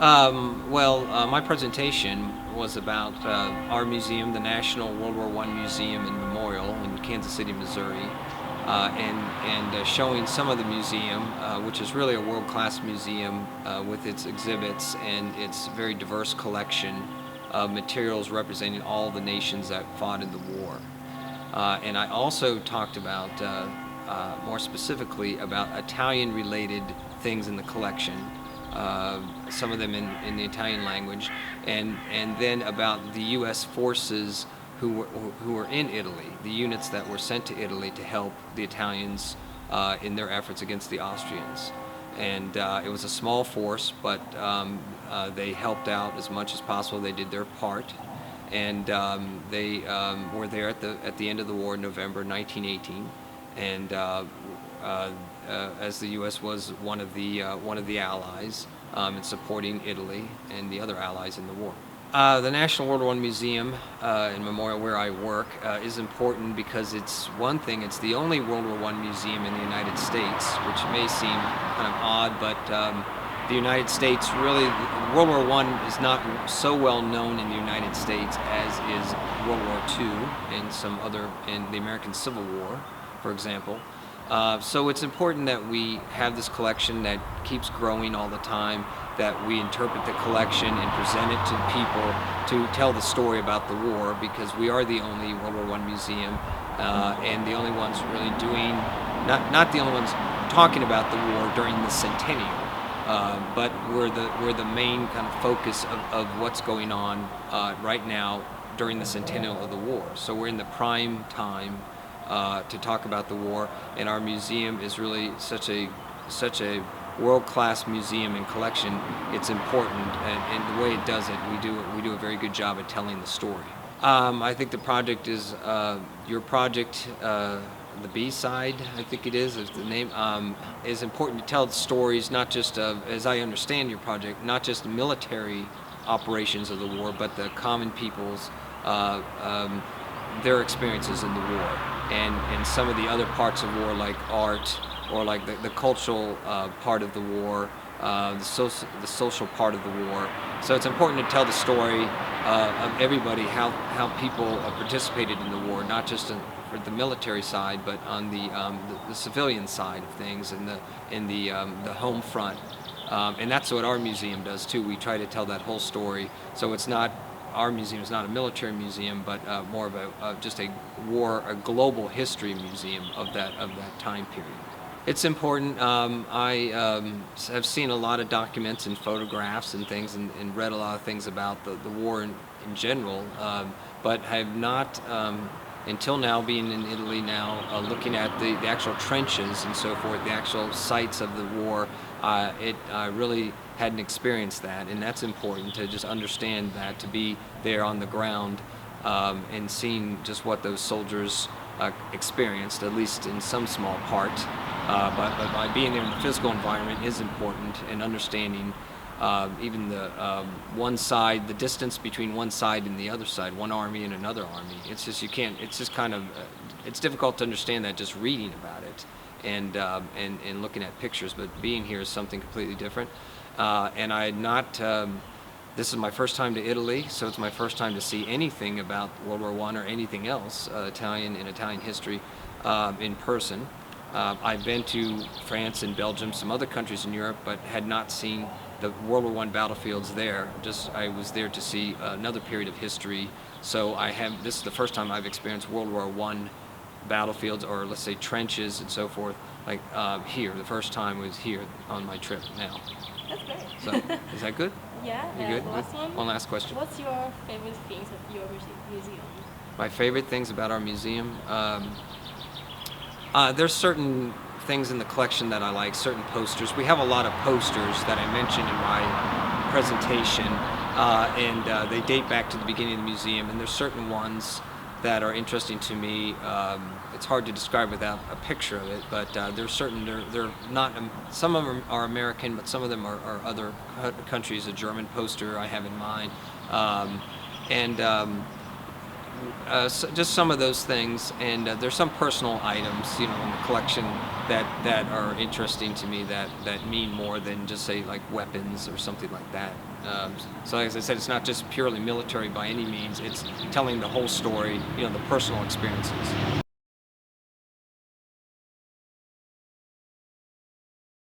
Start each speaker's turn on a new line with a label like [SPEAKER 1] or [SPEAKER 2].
[SPEAKER 1] My presentation was about our museum, the National World War I Museum and Memorial in Kansas City, Missouri, and showing some of the museum, which is really a world-class museum with its exhibits and its very diverse collection of materials representing all the nations that fought in the war. And I also talked about, more specifically, about Italian-related things in the collection. Some of them in the Italian language, and then about the U.S. forces who were in Italy, the units that were sent to Italy to help the Italians in their efforts against the Austrians. And it was a small force, but they helped out as much as possible. They did their part, and they were there at the end of the war in November 1918, and as the U.S. was one of the allies in supporting Italy and the other allies in the war. The National World War I Museum and Memorial, where I work, is important because it's the only World War I museum in the United States, which may seem kind of odd, but the United States really, World War I is not so well known in the United States as is World War II and the American Civil War, for example. So it's important that we have this collection that keeps growing all the time, that we interpret the collection and present it to people to tell the story about the war, because we are the only World War I museum and the only ones really doing, not the only ones talking about the war during the centennial, but we're the main kind of focus of what's going on right now during the centennial of the war. So we're in the prime time to talk about the war, and our museum is really such a world-class museum and collection. It's important, and the way it does it, we do a very good job at telling the story. I think the project is your project. The B side, I think it is the name, is important to tell the stories, not just of, as I understand your project, not just the military operations of the war, but the common people's their experiences in the war, and some of the other parts of war, like art, or like the cultural part of the war, the social part of the war. So it's important to tell the story of everybody, how people participated in the war, not just for the military side, but on the civilian side of things, and the home front. And that's what our museum does too. We try to tell that whole story. So it's not, our museum is not a military museum, but more of just a global history museum of that time period. It's important. I have seen a lot of documents and photographs and things, and read a lot of things about the war in general, but have not, until now, being in Italy now, looking at the actual trenches and so forth, the actual sites of the war, I really hadn't experienced that, and that's important to just understand that, to be there on the ground and seeing just what those soldiers experienced, at least in some small part. But by being there in the physical environment is important, and understanding even the one side, the distance between one side and the other side, one army and another army. It's just, you can't, it's just kind of, it's difficult to understand that just reading about it and looking at pictures, but being here is something completely different. And I had not, this is my first time to Italy, so it's my first time to see anything about World War I or anything else, Italian history, in person. I've been to France and Belgium, some other countries in Europe, but had not seen the World War I battlefields there. I was there to see another period of history. So this is the first time I've experienced World War I battlefields, or let's say trenches and so forth, like here. The first time was here on my trip now.
[SPEAKER 2] That's great.
[SPEAKER 1] So, is that good?
[SPEAKER 2] Yeah.
[SPEAKER 1] You good?
[SPEAKER 2] Last one.
[SPEAKER 1] One last question.
[SPEAKER 2] What's your favorite things of your museum?
[SPEAKER 1] My favorite things about our museum? There's certain things in the collection that I like, certain posters. We have a lot of posters that I mentioned in my presentation, and they date back to the beginning of the museum, and there's certain ones that are interesting to me. It's hard to describe without a picture of it, but there's certain, they're not, some of them are American, but some of them are other countries. A German poster I have in mind, and just some of those things, and there's some personal items, in the collection that are interesting to me that mean more than just say like weapons or something like that. So, as I said, it's not just purely military by any means. It's telling the whole story, the personal experiences.